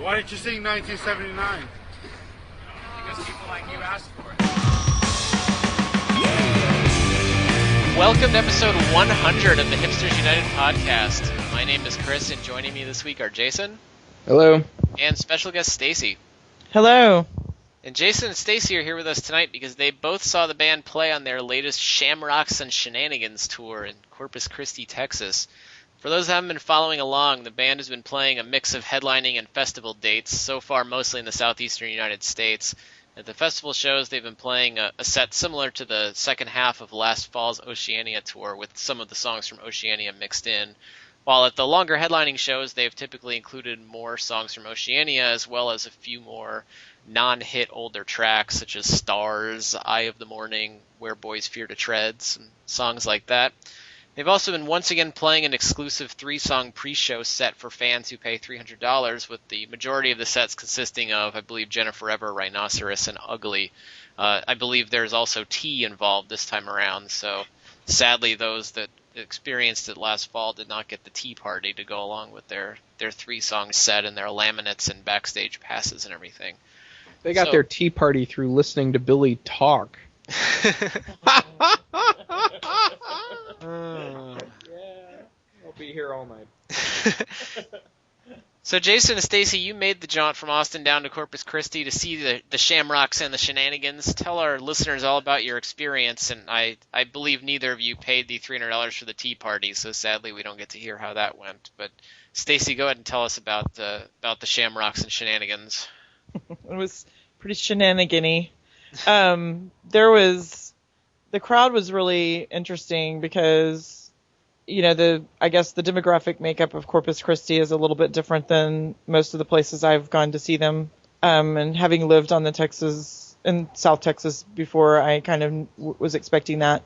Why didn't you sing 1979? Because people like you asked for it. Welcome to episode 100 of the Hipsters United Podcast. My name is Chris, and joining me this week are Jason. Hello. And special guest Stacy. Hello. And Jason and Stacy are here with us tonight because they both saw the band play on their latest Shamrocks and Shenanigans tour in Corpus Christi, Texas. For those that haven't been following along, the band has been playing a mix of headlining and festival dates, so far mostly in the southeastern United States. At the festival shows, they've been playing a set similar to the second half of last fall's Oceania tour, with some of the songs from Oceania mixed in. While at the longer headlining shows, they've typically included more songs from Oceania, as well as a few more non-hit older tracks, such as Starz, Eye of the Morning, Where Boys Fear to Tread, and songs like that. They've also been once again playing an exclusive 3-song pre-show set for fans who pay $300, with the majority of the sets consisting of, I believe, Jennifer Ever, Rhinoceros, and Ugly. I believe there's also tea involved this time around, so sadly those that experienced it last fall did not get the tea party to go along with their 3-song set and their laminates and backstage passes and everything. They got their tea party through listening to Billy talk. I'll be here all night. So Jason and Stacy, you made the jaunt from Austin down to Corpus Christi to see the Shamrocks and the Shenanigans. Tell our listeners all about your experience, and I believe neither of you paid the $300 for the tea party, so sadly we don't get to hear how that went. But Stacy, go ahead and tell us about the Shamrocks and Shenanigans. It was pretty shenanigan-y. The crowd was really interesting because, I guess the demographic makeup of Corpus Christi is a little bit different than most of the places I've gone to see them. And having lived on in South Texas before, I kind of was expecting that.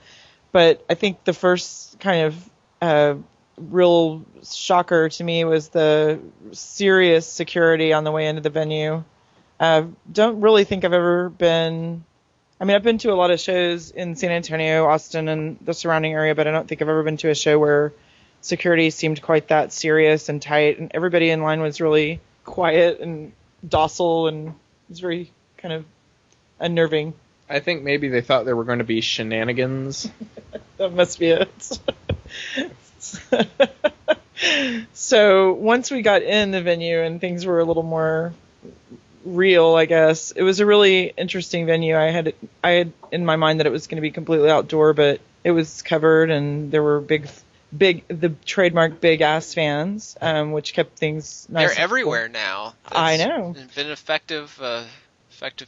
But I think the first kind of real shocker to me was the serious security on the way into the venue. Don't really think I've ever been... I've been to a lot of shows in San Antonio, Austin, and the surrounding area, but I don't think I've ever been to a show where security seemed quite that serious and tight, and everybody in line was really quiet and docile, and it was very kind of unnerving. I think maybe they thought there were going to be shenanigans. That must be it. So once we got in the venue and things were a little more real, I guess, it was a really interesting venue. I had in my mind that it was going to be completely outdoor, but it was covered, and there were the trademark big ass fans, which kept things nice. They're everywhere now. I know. It's been an effective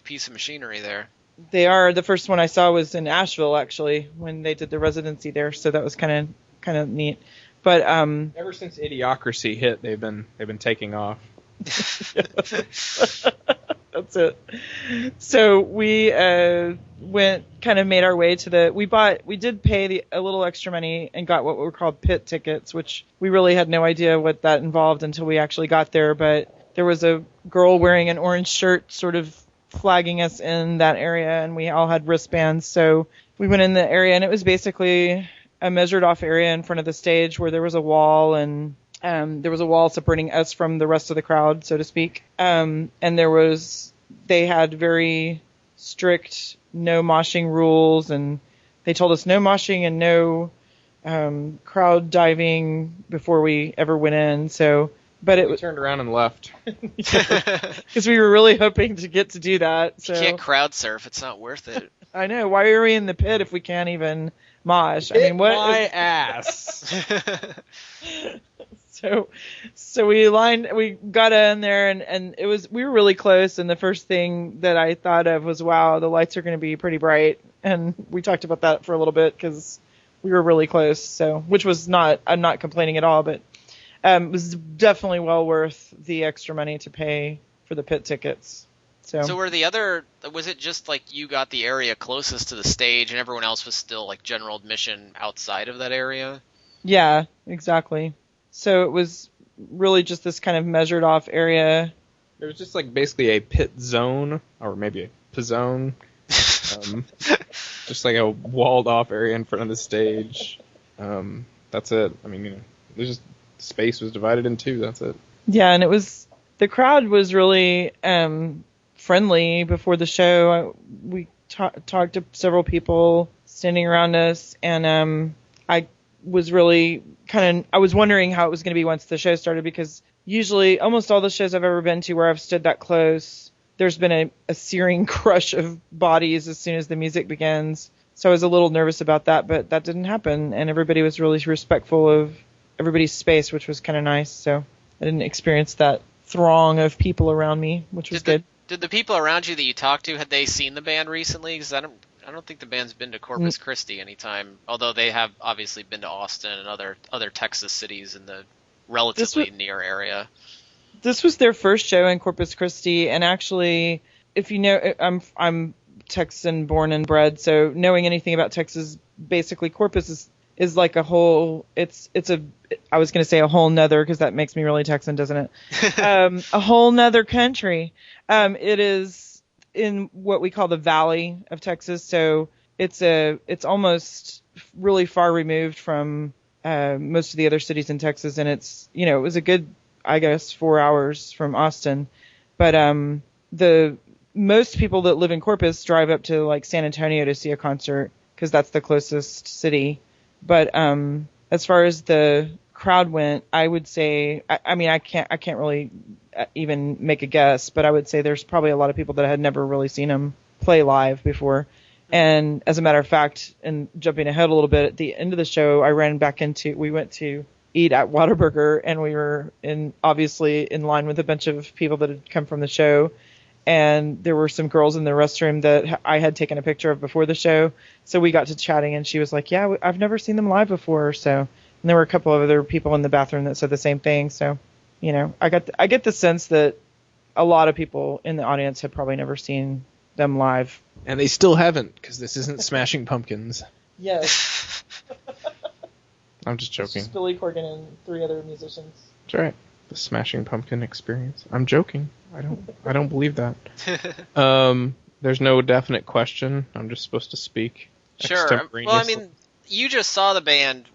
piece of machinery there. They are. The first one I saw was in Asheville, actually, when they did the residency there, so that was kind of neat. But ever since Idiocracy hit, they've been taking off. That's it. So we made our way to we did pay a little extra money and got what were called pit tickets, which we really had no idea what that involved until we actually got there. But there was a girl wearing an orange shirt sort of flagging us in that area, and we all had wristbands. So we went in the area, and it was basically a measured off area in front of the stage where there was a wall, and there was a wall separating us from the rest of the crowd, so to speak. And they had very strict no moshing rules, and they told us no moshing and no crowd diving before we ever went in. So, but we turned around and left because we were really hoping to get to do that. So. You can't crowd surf; it's not worth it. I know. Why are we in the pit if we can't even mosh? Ass. So we got in there, and we were really close, and the first thing that I thought of was, wow, the lights are going to be pretty bright. And we talked about that for a little bit because we were really close. So, I'm not complaining at all, but it was definitely well worth the extra money to pay for the pit tickets. So was it just like you got the area closest to the stage and everyone else was still like general admission outside of that area? Yeah, exactly. So it was really just this kind of measured off area. It was just like basically a pit zone, or maybe a pizzone. Just like a walled off area in front of the stage. That's it. There's just space was divided in two. That's it. Yeah, and it was The crowd was really friendly before the show. We talked to several people standing around us, and I was really I was wondering how it was going to be once the show started, because usually almost all the shows I've ever been to where I've stood that close, there's been a searing crush of bodies as soon as the music begins. So I was a little nervous about that, but that didn't happen, and everybody was really respectful of everybody's space, which was kind of nice. So I didn't experience that throng of people around me, which was good. Did the people around you that you talked to, had they seen the band recently? Because I don't think the band's been to Corpus Christi anytime, although they have obviously been to Austin and other Texas cities in the relatively near area. This was their first show in Corpus Christi, and actually, if you know, I'm Texan born and bred, so knowing anything about Texas, basically Corpus is like a whole. I was going to say a whole nother, because that makes me really Texan, doesn't it? A whole nother country. It is in what we call the Valley of Texas, so it's almost really far removed from most of the other cities in Texas, and it was a good, I guess, 4 hours from Austin, but the most people that live in Corpus drive up to like San Antonio to see a concert, because that's the closest city. But as far as the crowd went, I would say, I can't really even make a guess, but I would say there's probably a lot of people that had never really seen them play live before. And as a matter of fact, and jumping ahead a little bit, at the end of the show, we went to eat at Whataburger, and we were obviously in line with a bunch of people that had come from the show. And there were some girls in the restroom that I had taken a picture of before the show. So we got to chatting, and she was like, yeah, I've never seen them live before. So, and there were a couple of other people in the bathroom that said the same thing. So, I get the sense that a lot of people in the audience have probably never seen them live. And they still haven't, because this isn't Smashing Pumpkins. Yes. I'm just joking. It's Billy Corgan and 3 other musicians. That's right. The Smashing Pumpkin experience. I'm joking. I don't believe that. There's no definite question. I'm just supposed to speak. Sure. Well, I mean, you just saw the band,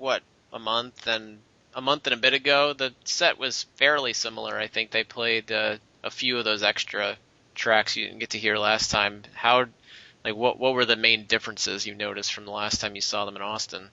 a month and a bit ago. The set was fairly similar. I think they played a few of those extra tracks you didn't get to hear last time. What were the main differences you noticed from the last time you saw them in Austin?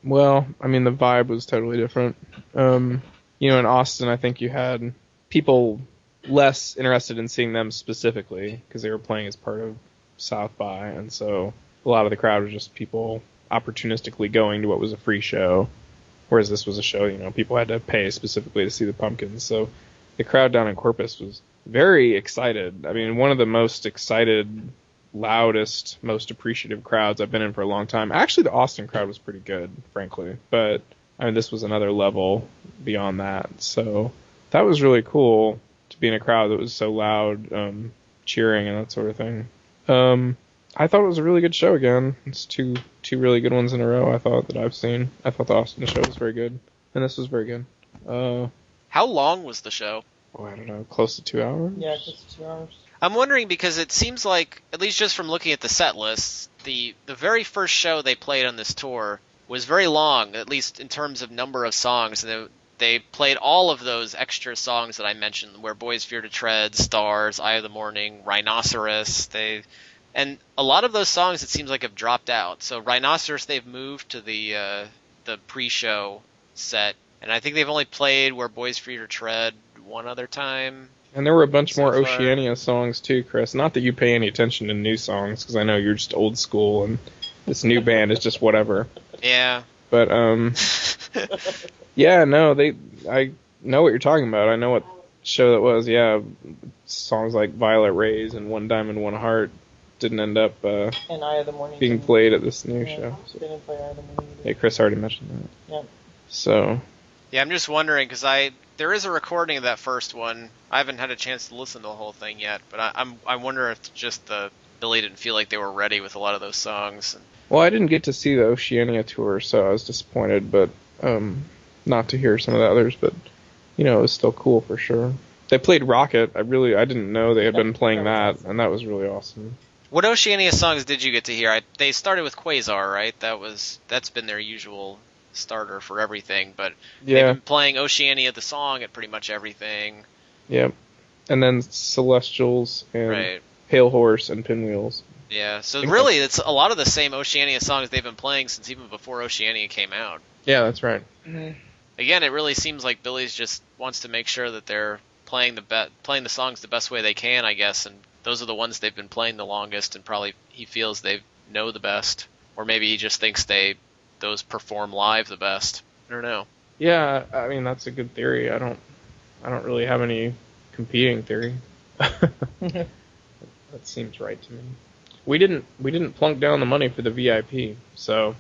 Well, I mean, the vibe was totally different. In Austin, I think you had people less interested in seeing them specifically, because they were playing as part of South by, and so a lot of the crowd was just people opportunistically going to what was a free show, whereas this was a show, people had to pay specifically to see the Pumpkins. So the crowd down in Corpus was very excited. I mean, one of the most excited, loudest, most appreciative crowds I've been in for a long time. Actually, the Austin crowd was pretty good, frankly, but I mean, this was another level beyond that. So that was really cool to be in a crowd that was so loud, cheering and that sort of thing. I thought it was a really good show again. It's two really good ones in a row, I thought, that I've seen. I thought the Austin show was very good, and this was very good. How long was the show? Oh, I don't know, close to 2 hours? Yeah, close to 2 hours. I'm wondering, because it seems like, at least just from looking at the set lists, the very first show they played on this tour was very long, at least in terms of number of songs. And they played all of those extra songs that I mentioned, Where Boys Fear to Tread, Starz, Eye of the Morning, Rhinoceros. And a lot of those songs, it seems like, have dropped out. So Rhinoceros, they've moved to the pre-show set, and I think they've only played Where Boys Fear to Tread one other time. And there were a bunch more Oceania songs too, Chris. Not that you pay any attention to new songs, because I know you're just old school, and this new band is just whatever. Yeah. But yeah, no, I know what you're talking about. I know what show that was. Yeah, songs like Violet Rays and One Diamond, One Heart didn't end up and Eye of the Morning being played at this new show. So. Didn't play Eye of the Morning. Yeah, Chris already mentioned that. Yeah. So. Yeah, I'm just wondering, because there is a recording of that first one. I haven't had a chance to listen to the whole thing yet, but I wonder if just Billy didn't feel like they were ready with a lot of those songs. Well, I didn't get to see the Oceania tour, so I was disappointed, but not to hear some of the others, but it was still cool for sure. They played Rocket. I didn't know they had been playing that, and that was really awesome. What Oceania songs did you get to hear? They started with Quasar, right? That's been their usual starter for everything, but Yeah. they've been playing Oceania the song at pretty much everything. Yep. And then Celestials and Right. Pale Horse and Pinwheels. Yeah, so think really it's a lot of the same Oceania songs they've been playing since even before Oceania came out. Yeah, that's right. Again, it really seems like Billy's just wants to make sure that they're playing the songs the best way they can, I guess, and those are the ones they've been playing the longest, and probably he feels they know the best, or maybe he just thinks those perform live the best. I don't know. Yeah, I mean that's a good theory. I don't really have any competing theory. That seems right to me. We didn't plunk down the money for the VIP, so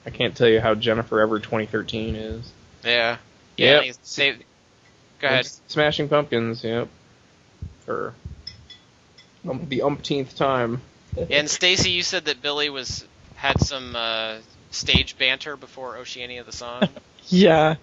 I can't tell you how Jennifer Ever 2013 is. Yeah. Yep. Go ahead. Smashing Pumpkins, yep. For the umpteenth time. And Stacy, you said that Billy had some stage banter before Oceania the song. Yeah,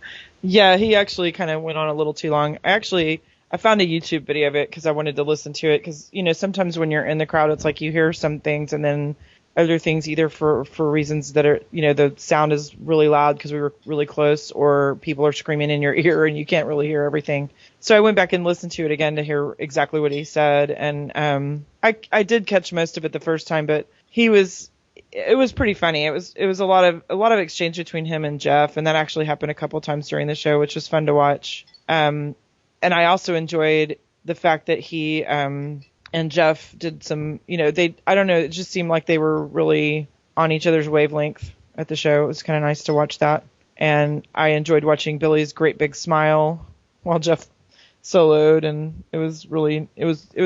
he actually kind of went on a little too long. I found a YouTube video of it because I wanted to listen to it because, sometimes when you're in the crowd, it's like you hear some things and then other things either for reasons that are, the sound is really loud because we were really close, or people are screaming in your ear and you can't really hear everything. So I went back and listened to it again to hear exactly what he said. And I did catch most of it the first time, but it was pretty funny. It was a lot of exchange between him and Jeff, and that actually happened a couple times during the show, which was fun to watch. And I also enjoyed the fact that he and Jeff did some, I don't know, it just seemed like they were really on each other's wavelength at the show. It was kind of nice to watch that. And I enjoyed watching Billy's great big smile while Jeff soloed, and it was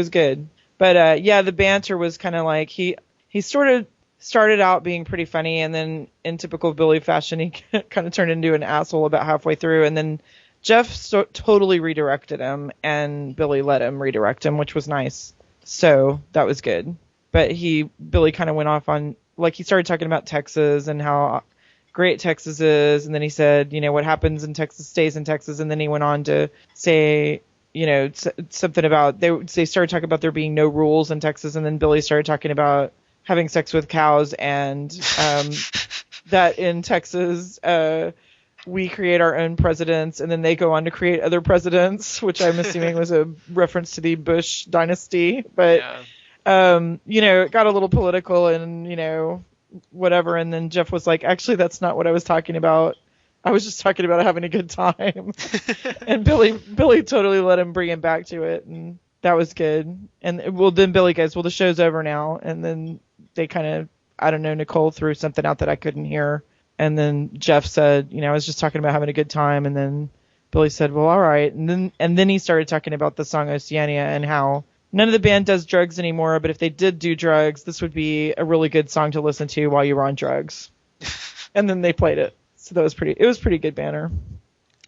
good. But the banter was kind of like he sort of started out being pretty funny, and then in typical Billy fashion, he kind of turned into an asshole about halfway through, and then Jeff totally redirected him, and Billy let him redirect him, which was nice. So that was good. But Billy kind of went off on, like, he started talking about Texas and how great Texas is, and then he said, what happens in Texas stays in Texas, and then he went on to say, something about they started talking about there being no rules in Texas, and then Billy started talking about having sex with cows, and that in Texas we create our own presidents, and then they go on to create other presidents, which I'm assuming was a reference to the Bush dynasty. But it got a little political, and whatever. And then Jeff was like, actually, that's not what I was talking about. I was just talking about having a good time. And Billy totally let him bring him back to it, and that was good. And then Billy goes, well, the show's over now. And then they kind of, I don't know, Nicole threw something out that I couldn't hear. And then Jeff said, I was just talking about having a good time. And then Billy said, well, all right. And then he started talking about the song Oceania and how none of the band does drugs anymore. But if they did do drugs, this would be a really good song to listen to while you were on drugs. And then they played it. So it was pretty good banter,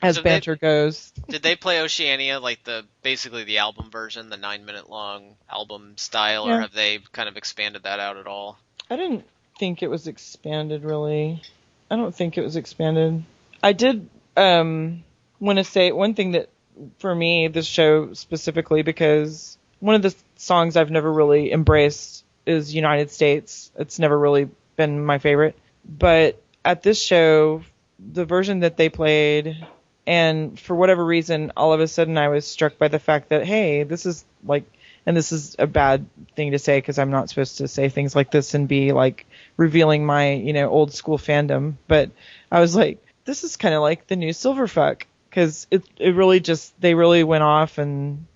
as banter goes. Did they play Oceania like basically the album version, the 9-minute long album style, or have they kind of expanded that out at all? I didn't think it was expanded, really. I don't think it was expanded. I did want to say one thing that, for me, this show specifically, because one of the songs I've never really embraced is United States. It's never really been my favorite. But at this show, the version that they played, and for whatever reason, all of a sudden I was struck by the fact that, hey, this is like, and this is a bad thing to say because I'm not supposed to say things like this and be like revealing my, old school fandom. But I was like, this is kind of like the new Silverfuck, because it really they really went off and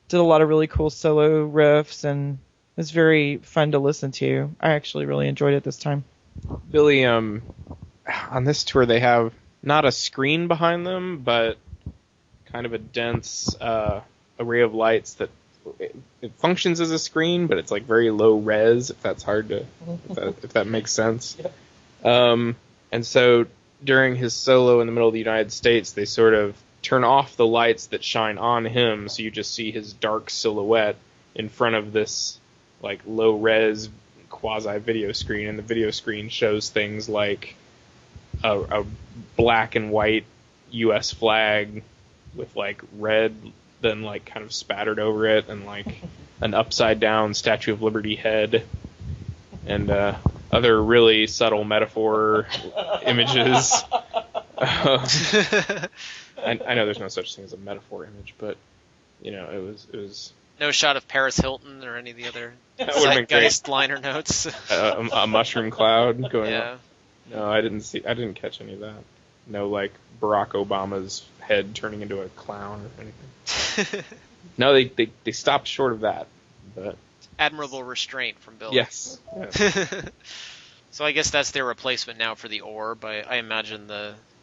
did a lot of really cool solo riffs, and it was very fun to listen to. I actually really enjoyed it this time. Billy, on this tour they have not a screen behind them, but kind of a dense array of lights that it functions as a screen, but it's like very low res, if that's hard to, if that makes sense. Yeah. And so during his solo in the middle of the United States, they sort of turn off the lights that shine on him, so you just see his dark silhouette in front of this like low res quasi video screen, and the video screen shows things like a black and white US flag with like red then like kind of spattered over it, and like an upside down Statue of Liberty head, and other really subtle metaphor images. I know there's no such thing as a metaphor image, but it was No shot of Paris Hilton or any of the other That would've been zeitgeist liner notes. a mushroom cloud going Yeah. on. No, I didn't catch any of that. No, like Barack Obama's head turning into a clown or anything. No, they stopped short of that. But Admirable restraint from Bill. yes. So I guess that's their replacement now for the Orb. I imagine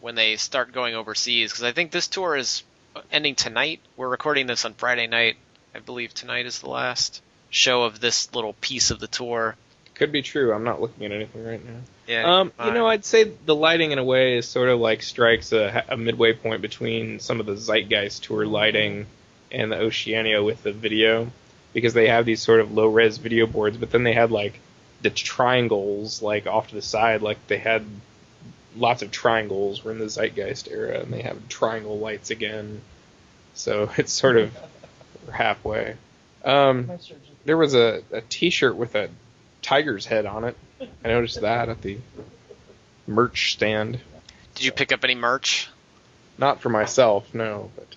when they start going overseas, because I think this tour is ending tonight. We're recording this on Friday night. I believe tonight is the last show of this little piece of the tour. Could be true. I'm not looking at anything right now. Yeah. I'd say the lighting in a way is sort of like strikes a midway point between some of the Zeitgeist tour lighting and the Oceania with the video, because they have these sort of low-res video boards, but then they had like the triangles like off to the side, like they had lots of triangles were in the Zeitgeist era, and they have triangle lights again. So it's sort of halfway. There was a T-shirt with a tiger's head on it. I noticed that at the merch stand. Did you pick up any merch? Not for myself, no, but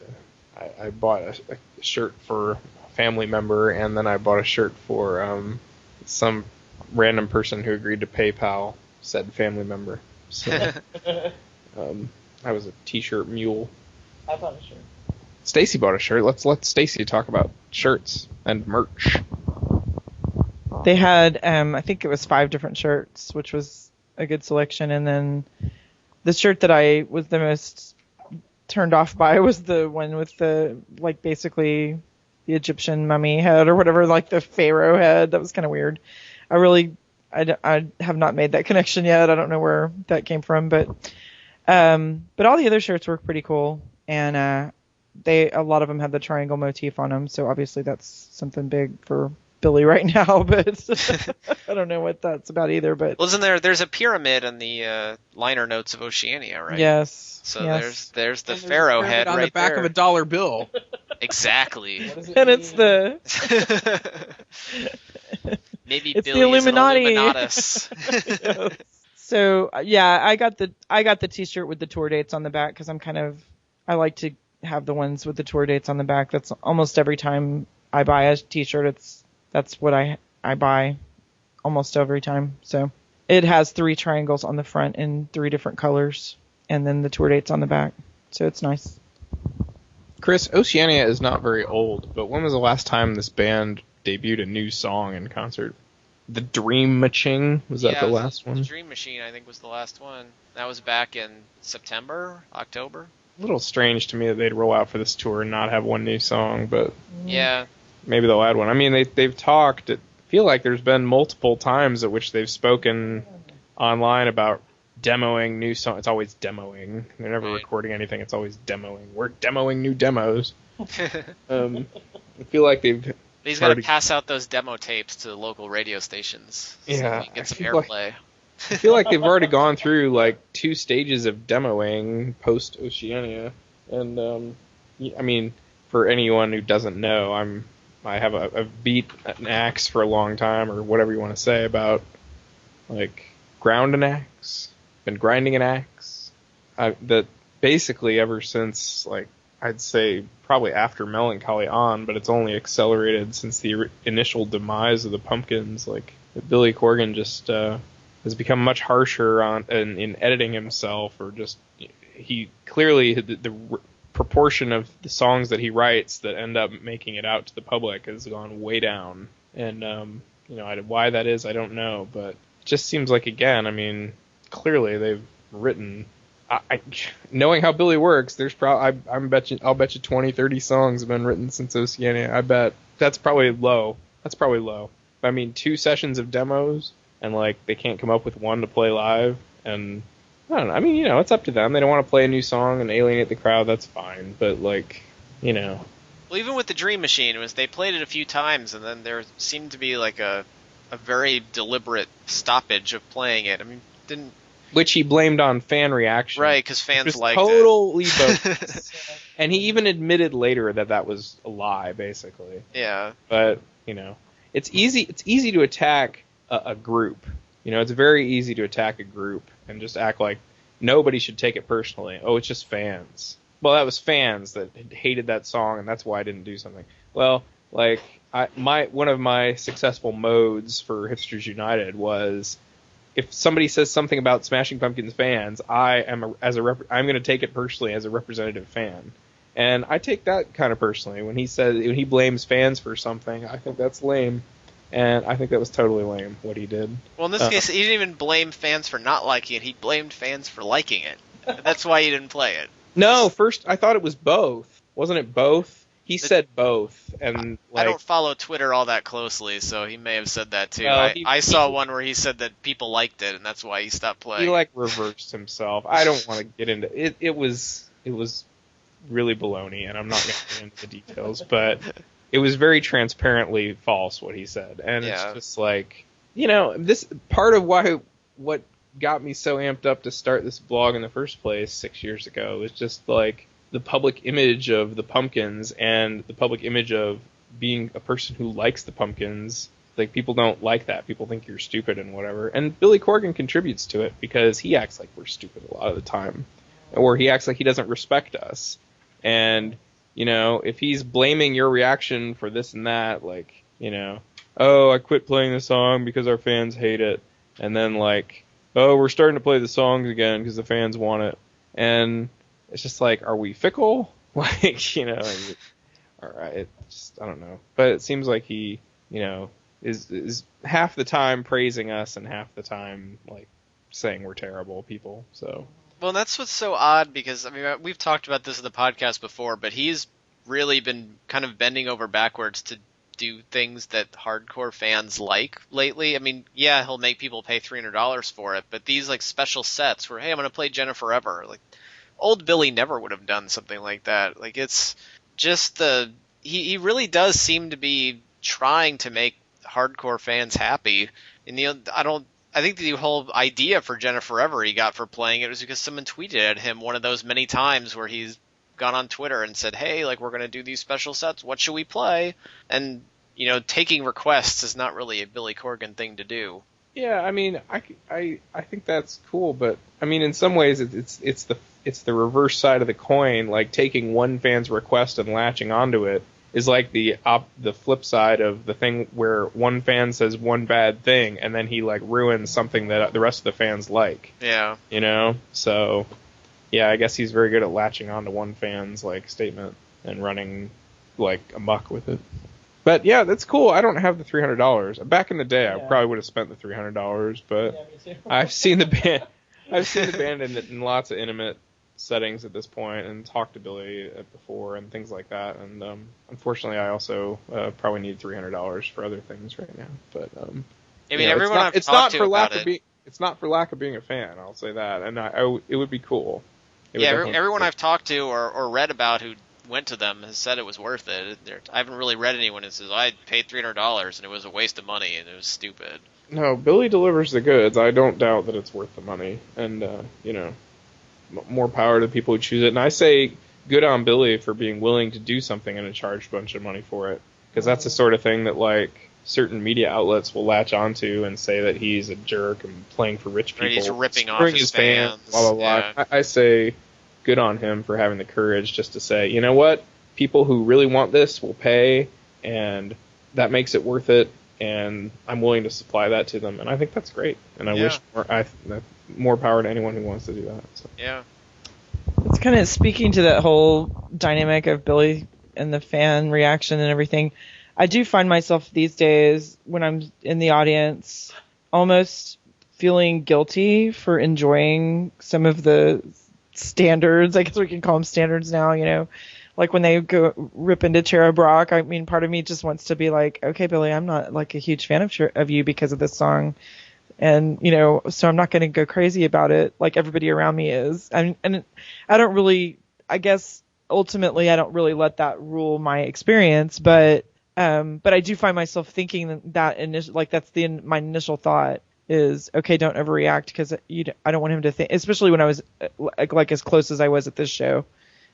I bought a shirt for a family member, and then I bought a shirt for some random person who agreed to PayPal said family member. So I was a T-shirt mule. I bought a shirt. Stacy bought a shirt. Let's let Stacy talk about shirts and merch. They had, I think it was 5 different shirts, which was a good selection. And then the shirt that I was the most turned off by was the one with the, like, basically the Egyptian mummy head or whatever, like the pharaoh head. That was kind of weird. I have not made that connection yet. I don't know where that came from, but all the other shirts were pretty cool. And a lot of them had the triangle motif on them, so obviously that's something big for Billy right now, but I don't know what that's about either. But well, there's a pyramid in the liner notes of Oceania, right? Yes. So yes. there's the And there's a pharaoh pyramid head on right the back there. of a dollar bill. Exactly. And it's the Maybe It's the Billy is an Illuminati. Illuminatus. So yeah, I got the T-shirt with the tour dates on the back because I like to have the ones with the tour dates on the back. That's almost every time I buy a T-shirt. That's what I buy almost every time. So it has 3 triangles on the front in 3 different colors, and then the tour dates on the back. So it's nice. Chris, Oceania is not very old, but when was the last time this band debuted a new song in concert? The Dream Machine? Was that the last one? The Dream Machine, I think, was the last one. That was back in September, October. A little strange to me that they'd roll out for this tour and not have one new song, but Yeah. maybe they'll add one. I mean, they've talked. I feel like there's been multiple times at which they've spoken online about demoing new songs. It's always demoing. They're never Right. recording anything. It's always demoing. We're demoing new demos. I feel like they've... He's got to already- pass out those demo tapes to the local radio stations so Yeah, he can get some I feel like- airplay. I feel like they've already gone through like 2 stages of demoing post Oceania, and I mean, for anyone who doesn't know, I've beat an axe for a long time, or whatever you want to say about like ground an axe, been grinding an axe. That basically ever since like I'd say probably after Melancholy on, but it's only accelerated since the initial demise of the Pumpkins. Like Billy Corgan just has become much harsher in editing himself, or just he clearly the proportion of the songs that he writes that end up making it out to the public has gone way down. And why that is, I don't know, but it just seems like, again, I mean, clearly they've written. Knowing how Billy works, there's probably I'll bet you 20, 30 songs have been written since Oceania. I bet that's probably low. I mean, 2 sessions of demos, and like they can't come up with one to play live, and I don't know. I mean, it's up to them. They don't want to play a new song and alienate the crowd. That's fine, but like, Well, even with the Dream Machine, they played it a few times, and then there seemed to be like a very deliberate stoppage of playing it. I mean, which he blamed on fan reaction, right? Because fans liked totally it. bogus. And he even admitted later that was a lie, basically. Yeah. But it's easy to attack a group. It's very easy to attack a group and just act like nobody should take it personally. Oh, it's just fans. Well, that was fans that hated that song, and that's why I didn't do something. Well, like one of my successful modes for Hipsters United was, if somebody says something about Smashing Pumpkins fans, I'm going to take it personally as a representative fan. And I take that kind of personally. When he blames fans for something, I think that's lame. And I think that was totally lame, what he did. Well, in this case, he didn't even blame fans for not liking it. He blamed fans for liking it. That's why he didn't play it. No, first, I thought it was both. Wasn't it both? He said both. And I don't follow Twitter all that closely, so he may have said that too. Well, I saw one where he said that people liked it, and that's why he stopped playing. He, reversed himself. I don't want to get into it. It was really baloney, and I'm not going to get into the details, but it was very transparently false what he said. And It's just this part of what got me so amped up to start this blog in the first place 6 years ago was just the public image of the Pumpkins and the public image of being a person who likes the Pumpkins. Like, people don't like that. People think you're stupid and whatever. And Billy Corgan contributes to it because he acts like we're stupid a lot of the time. Or he acts like he doesn't respect us. And, if he's blaming your reaction for this and that, oh, I quit playing the song because our fans hate it. And then, oh, we're starting to play the songs again because the fans want it. And it's just are we fickle? All right, I don't know. But it seems like he, is half the time praising us and half the time, saying we're terrible people, so... Well, that's what's so odd, because, we've talked about this in the podcast before, but he's really been kind of bending over backwards to do things that hardcore fans like lately. He'll make people pay $300 for it, but these, special sets where, hey, I'm going to play Jenna Forever, old Billy never would have done something like that. It's just he really does seem to be trying to make hardcore fans happy, and I think the whole idea for Jenna Forever he got for playing it was because someone tweeted at him one of those many times where he's gone on Twitter and said, hey, we're going to do these special sets. What should we play? And, taking requests is not really a Billy Corgan thing to do. Yeah, I think that's cool, but, in some ways it's the reverse side of the coin. Taking one fan's request and latching onto it is the flip side of the thing where one fan says one bad thing and then he ruins something that the rest of the fans like. Yeah. So yeah, I guess he's very good at latching onto one fan's statement and running amok with it. But yeah, that's cool. I don't have the $300. Back in the day, I probably would have spent the $300, but Yeah, me too. I've seen the band in lots of intimate settings at this point and talked to Billy before and things like that, and unfortunately I also probably need $300 for other things right now, but everyone I've talked to about it, it's not for lack of being a fan, I'll say that, and it would be cool. Everyone I've talked to or read about who went to them has said it was worth it. I haven't really read anyone who says I paid $300 and it was a waste of money and it was stupid. No, Billy delivers the goods. I don't doubt that it's worth the money, and more power to people who choose it. And I say good on Billy for being willing to do something and to charge a bunch of money for it, because that's the sort of thing that certain media outlets will latch onto and say that he's a jerk and playing for rich people. Right, he's ripping off his fans. Blah, blah, blah. Yeah. I say good on him for having the courage just to say, you know what, people who really want this will pay, and that makes it worth it, and I'm willing to supply that to them, and I think that's great. And I wish more power to anyone who wants to do that. So. Yeah. It's kind of speaking to that whole dynamic of Billy and the fan reaction and everything. I do find myself these days, when I'm in the audience, almost feeling guilty for enjoying some of the standards. I guess we can call them standards now, when they go rip into Cherub Rock. Part of me just wants to be okay, Billy, I'm not a huge fan of you because of this song. And, so I'm not going to go crazy about it like everybody around me is. And I don't really, I guess, ultimately, I don't really let that rule my experience. But I do find myself thinking that that's my initial thought is, okay, don't overreact, because I don't want him to think, especially when I was as close as I was at this show.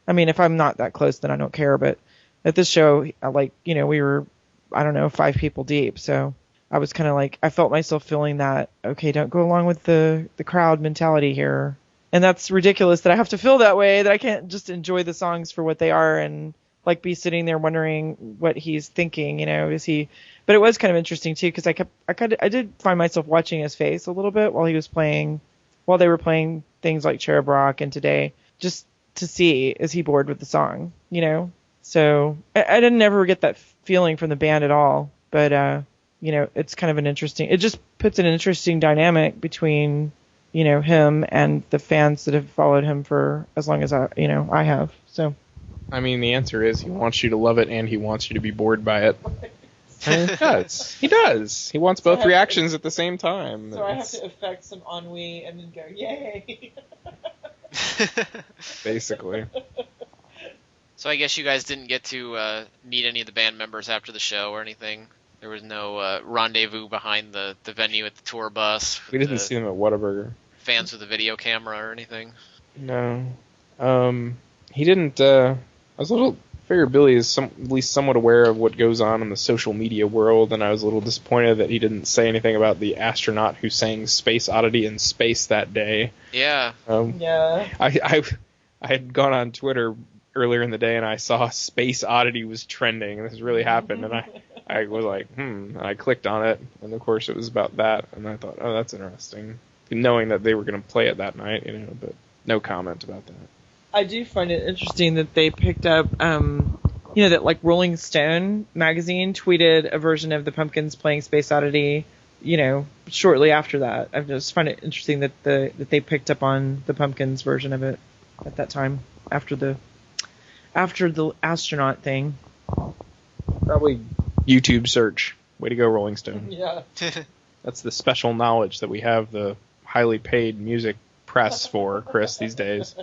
If I'm not that close, then I don't care. But at this show, we were, 5 people deep. So I was kind of I felt myself feeling that, okay, don't go along with the crowd mentality here. And that's ridiculous that I have to feel that way, that I can't just enjoy the songs for what they are and like be sitting there wondering what he's thinking, is he, but it was kind of interesting too, because I did find myself watching his face a little bit while they were playing things like Cherub Rock and Today, just to see, is he bored with the song, So I didn't ever get that feeling from the band at all, but it's kind of it just puts an interesting dynamic between, him and the fans that have followed him for as long as I have. So, I mean, the answer is he wants you to love it and he wants you to be bored by it. And he does. He does. He wants both reactions at the same time. So I have to affect some ennui and then go, yay! Basically. So I guess you guys didn't get to meet any of the band members after the show or anything? There was no rendezvous behind the venue at the tour bus? We didn't see them at Whataburger. Fans with a video camera or anything? No. He didn't... I was a little... figure Billy is at least somewhat aware of what goes on in the social media world, and I was a little disappointed that he didn't say anything about the astronaut who sang Space Oddity in space that day. Yeah. Yeah. I had gone on Twitter earlier in the day, and I saw Space Oddity was trending, and this really happened, and I was like, and I clicked on it, and of course it was about that, and I thought, oh, that's interesting, knowing that they were going to play it that night, but no comment about that. I do find it interesting that they picked up, that like Rolling Stone magazine tweeted a version of the Pumpkins playing Space Oddity, shortly after that. I just find it interesting that they picked up on the Pumpkins version of it at that time after the astronaut thing. Probably YouTube search. Way to go, Rolling Stone. Yeah. That's the special knowledge that we have the highly paid music press for, Chris, these days.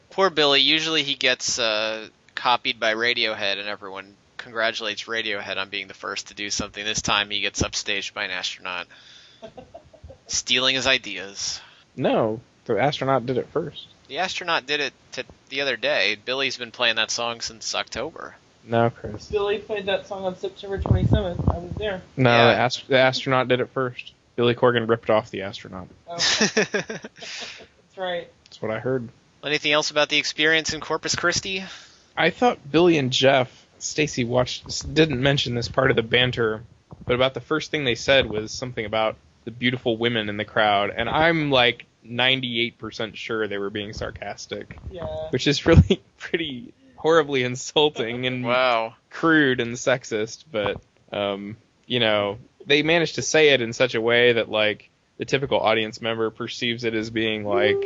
Poor Billy. Usually he gets copied by Radiohead, and everyone congratulates Radiohead on being the first to do something. This time he gets upstaged by an astronaut, stealing his ideas. No, the astronaut did it first. The astronaut did it the other day. Billy's been playing that song since October. No, Chris. Billy played that song on September 27th. I was there. No, Yeah. the astronaut did it first. Billy Corgan ripped off the astronaut. Oh. That's right. That's what I heard. Anything else about the experience in Corpus Christi? I thought Billy and Jeff, Stacy didn't mention this part of the banter, but about the first thing they said was something about the beautiful women in the crowd, and I'm like 98% sure they were being sarcastic. Yeah. Which is really pretty horribly insulting and Wow. crude and sexist, but they managed to say it in such a way that like the typical audience member perceives it as being like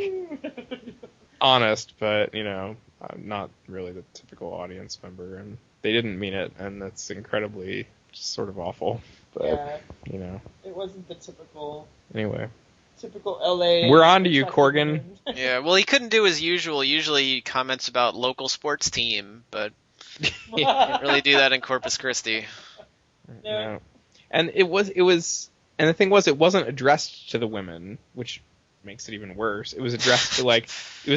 honest, but not really the typical audience member, and they didn't mean it, and that's incredibly just sort of awful. But Yeah. It wasn't the typical anyway, LA. we're on to you, Corgan. Yeah, well, he couldn't do his usual. Usually he comments about local sports team, but he didn't really do that in Corpus Christi. No. And it was, and the thing was, it wasn't addressed to the women, which makes it even worse. It was addressed to he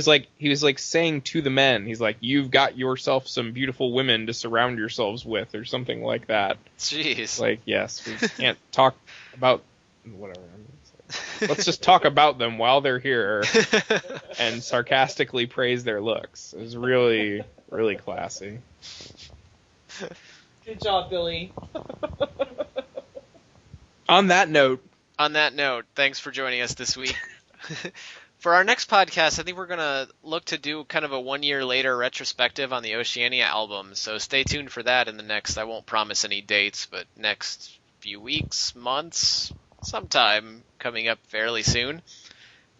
was saying to the men, he's like, you've got yourself some beautiful women to surround yourselves with, or something like that. Jeez. Like, yes, we can't talk about whatever. Let's just talk about them while they're here and sarcastically praise their looks. It was really, really classy. Good job, Billy. On that note, thanks for joining us this week. For our next podcast, I think we're going to look to do kind of a 1 year later retrospective on the Oceania album, so stay tuned for that in the next, I won't promise any dates, but next few weeks, months, sometime coming up fairly soon.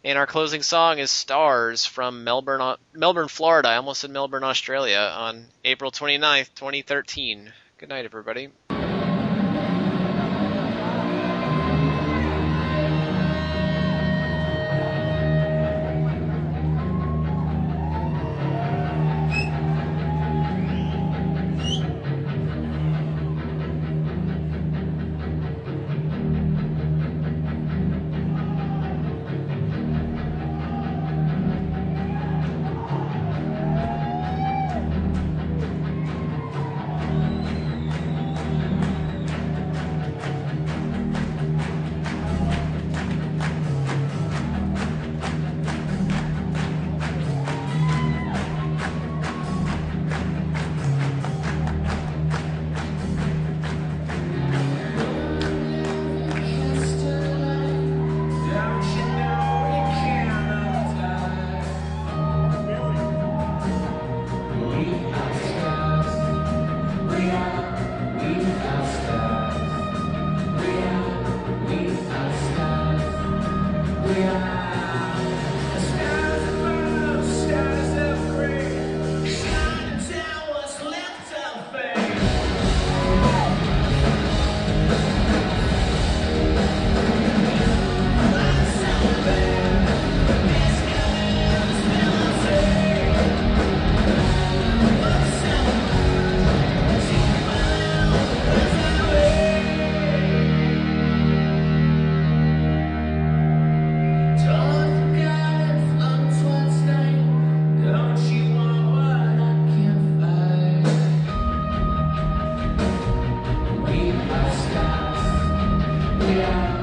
And our closing song is Starz from Melbourne, Florida. I almost said Melbourne, Australia, on April 29th, 2013. Good night, everybody. Yeah.